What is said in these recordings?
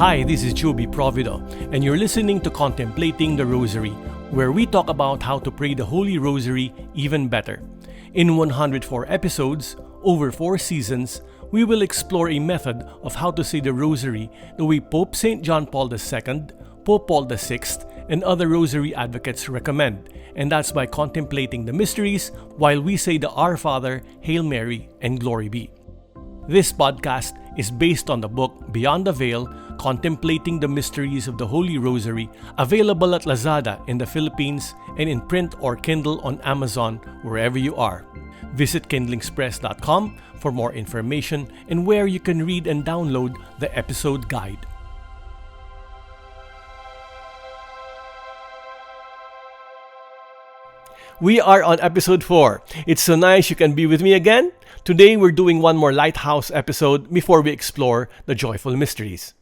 Hi, this is Joby Provido, and you're listening to Contemplating the Rosary, where we talk about how to pray the Holy Rosary even better. In 104 episodes, over 4 seasons, we will explore a method of how to say the Rosary the way Pope St. John Paul II, Pope Paul VI, and other Rosary advocates recommend, and that's by contemplating the mysteries while we say the Our Father, Hail Mary, and Glory Be. This podcast is based on the book Beyond the Veil, Contemplating the Mysteries of the Holy Rosary, available at Lazada in the Philippines and in print or Kindle on Amazon, wherever you are. Visit kindlingspress.com for more information and where you can read and download the episode guide. We are on episode 4. It's so nice you can be with me again. Today we're doing one more Lighthouse episode before we explore the joyful mysteries.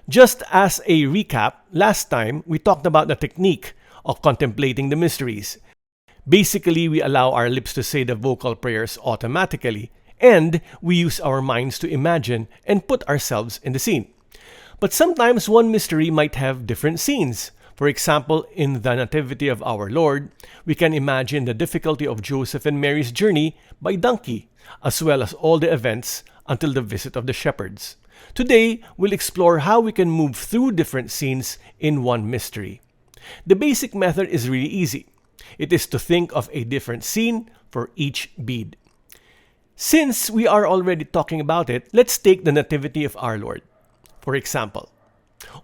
Just as a recap, last time we talked about the technique of contemplating the mysteries. Basically, we allow our lips to say the vocal prayers automatically, and we use our minds to imagine and put ourselves in the scene. But sometimes one mystery might have different scenes. For example, in the Nativity of our Lord, we can imagine the difficulty of Joseph and Mary's journey by donkey, as well as all the events until the visit of the shepherds. Today, we'll explore how we can move through different scenes in one mystery. The basic method is really easy. It is to think of a different scene for each bead. Since we are already talking about it, let's take the Nativity of our Lord. For example,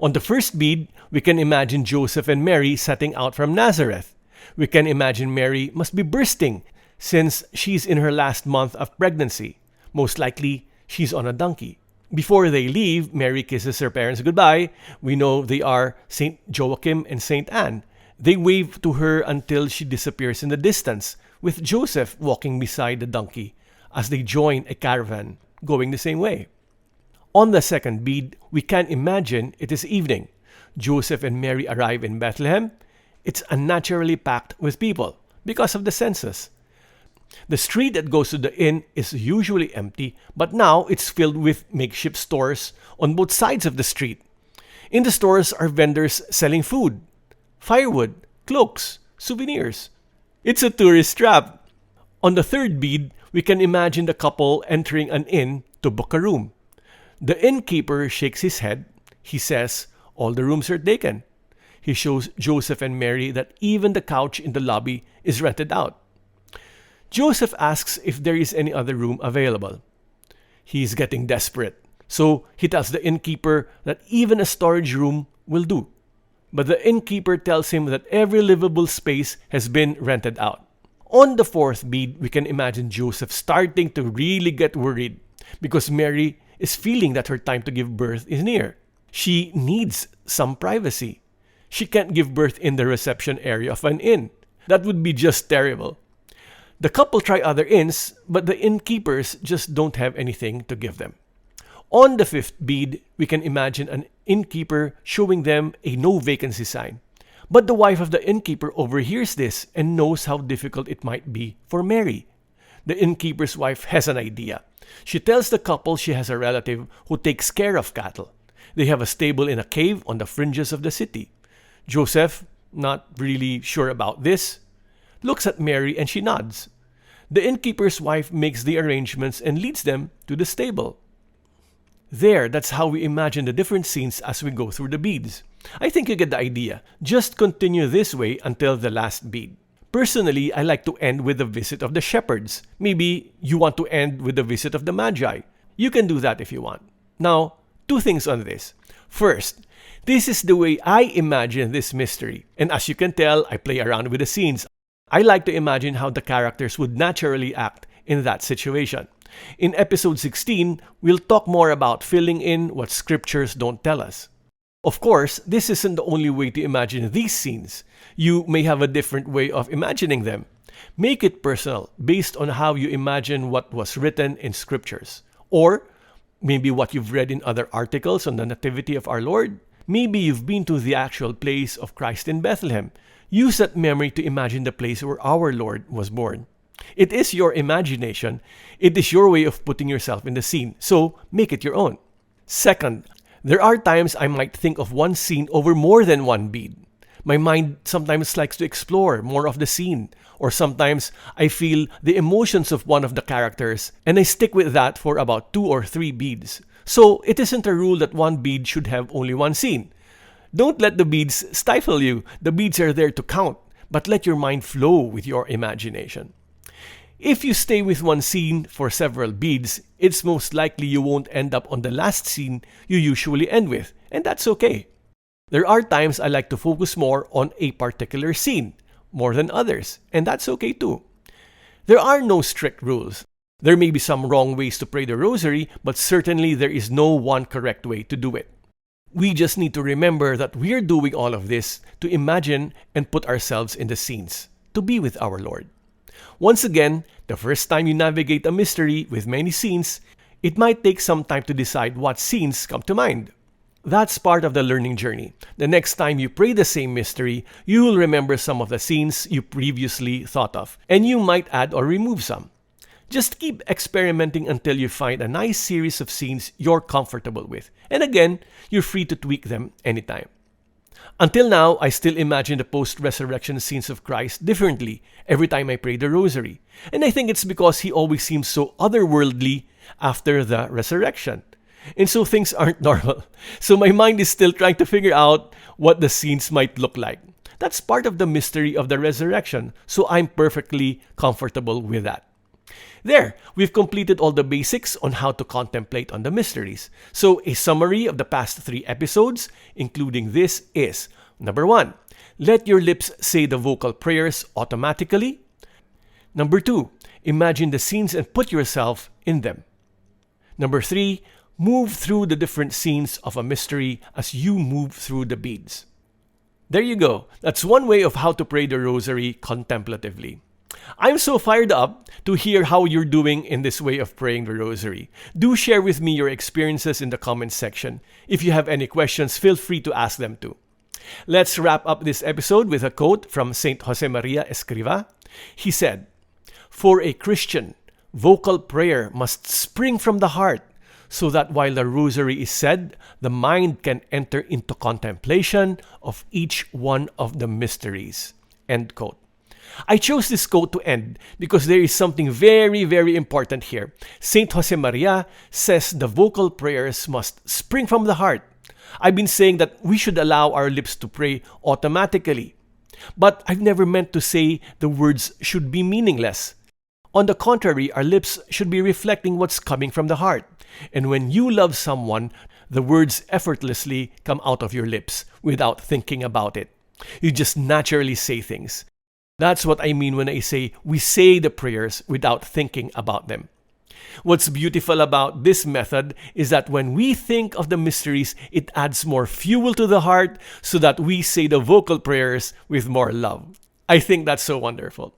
on the first bead, we can imagine Joseph and Mary setting out from Nazareth. We can imagine Mary must be bursting since she's in her last month of pregnancy. Most likely, she's on a donkey. Before they leave, Mary kisses her parents goodbye. We know they are St. Joachim and St. Anne. They wave to her until she disappears in the distance, with Joseph walking beside the donkey as they join a caravan going the same way. On the second bead, we can imagine it is evening. Joseph and Mary arrive in Bethlehem. It's unnaturally packed with people because of the census. The street that goes to the inn is usually empty, but now it's filled with makeshift stores on both sides of the street. In the stores are vendors selling food, firewood, cloaks, souvenirs. It's a tourist trap. On the third bead, we can imagine the couple entering an inn to book a room. The innkeeper shakes his head. He says, all the rooms are taken. He shows Joseph and Mary that even the couch in the lobby is rented out. Joseph asks if there is any other room available. He's getting desperate, so he tells the innkeeper that even a storage room will do. But the innkeeper tells him that every livable space has been rented out. On the fourth bead, we can imagine Joseph starting to really get worried because Mary is feeling that her time to give birth is near. She needs some privacy. She can't give birth in the reception area of an inn. That would be just terrible. The couple try other inns, but the innkeepers just don't have anything to give them. On the fifth bead, we can imagine an innkeeper showing them a no vacancy sign. But the wife of the innkeeper overhears this and knows how difficult it might be for Mary. The innkeeper's wife has an idea. She tells the couple she has a relative who takes care of cattle. They have a stable in a cave on the fringes of the city. Joseph, not really sure about this, looks at Mary and she nods. The innkeeper's wife makes the arrangements and leads them to the stable. That's how we imagine the different scenes as we go through the beads. I think you get the idea. Just continue this way until the last bead. Personally, I like to end with the visit of the shepherds. Maybe you want to end with the visit of the Magi. You can do that if you want. Now, 2 things on this. First, this is the way I imagine this mystery. And as you can tell, I play around with the scenes. I like to imagine how the characters would naturally act in that situation. In episode 16, we'll talk more about filling in what scriptures don't tell us. Of course, this isn't the only way to imagine these scenes. You may have a different way of imagining them. Make it personal, based on how you imagine what was written in scriptures. Or maybe what you've read in other articles on the Nativity of our Lord. Maybe you've been to the actual place of Christ in Bethlehem. Use that memory to imagine the place where our Lord was born. It is your imagination. It is your way of putting yourself in the scene. So make it your own. Second, There are times I might think of one scene over more than one bead. My mind sometimes likes to explore more of the scene, or sometimes I feel the emotions of one of the characters and I stick with that for about 2 or 3 beads. So it isn't a rule that one bead should have only one scene. Don't let the beads stifle you. The beads are there to count, but let your mind flow with your imagination. If you stay with one scene for several beads, it's most likely you won't end up on the last scene you usually end with, and that's okay. There are times I like to focus more on a particular scene, more than others, and that's okay too. There are no strict rules. There may be some wrong ways to pray the rosary, but certainly there is no one correct way to do it. We just need to remember that we're doing all of this to imagine and put ourselves in the scenes, to be with our Lord. Once again, the first time you navigate a mystery with many scenes, it might take some time to decide what scenes come to mind. That's part of the learning journey. The next time you pray the same mystery, you will remember some of the scenes you previously thought of, and you might add or remove some. Just keep experimenting until you find a nice series of scenes you're comfortable with. And again, you're free to tweak them anytime. Until now, I still imagine the post-resurrection scenes of Christ differently every time I pray the rosary. And I think it's because he always seems so otherworldly after the resurrection. And so things aren't normal. So my mind is still trying to figure out what the scenes might look like. That's part of the mystery of the resurrection, so I'm perfectly comfortable with that. There, we've completed all the basics on how to contemplate on the mysteries. So a summary of the past 3 episodes, including this, is: number 1, let your lips say the vocal prayers automatically. Number 2, imagine the scenes and put yourself in them. Number 3, move through the different scenes of a mystery as you move through the beads. There you go. That's one way of how to pray the rosary contemplatively. I'm so fired up to hear how you're doing in this way of praying the rosary. Do share with me your experiences in the comments section. If you have any questions, feel free to ask them too. Let's wrap up this episode with a quote from Saint Josemaria Escriva. He said, "For a Christian, vocal prayer must spring from the heart, so that while the rosary is said, the mind can enter into contemplation of each one of the mysteries." End quote. I chose this quote to end because there is something very, very important here. Saint Josemaria says the vocal prayers must spring from the heart. I've been saying that we should allow our lips to pray automatically. But I've never meant to say the words should be meaningless. On the contrary, our lips should be reflecting what's coming from the heart. And when you love someone, the words effortlessly come out of your lips without thinking about it. You just naturally say things. That's what I mean when I say we say the prayers without thinking about them. What's beautiful about this method is that when we think of the mysteries, it adds more fuel to the heart so that we say the vocal prayers with more love. I think that's so wonderful.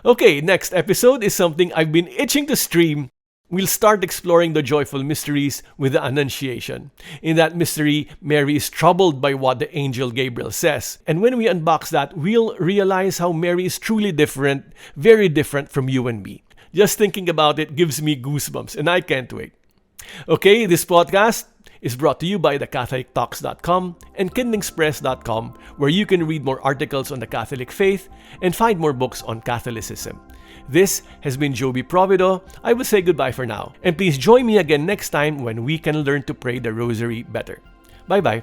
Okay, next episode is something I've been itching to stream. We'll start exploring the joyful mysteries with the Annunciation. In that mystery, Mary is troubled by what the angel Gabriel says. And when we unbox that, we'll realize how Mary is truly different, very different from you and me. Just thinking about it gives me goosebumps, and I can't wait. Okay, this podcast is brought to you by thecatholictalks.com and kindlingspress.com, where you can read more articles on the Catholic faith and find more books on Catholicism. This has been Joby Provido. I will say goodbye for now. And please join me again next time when we can learn to pray the rosary better. Bye-bye.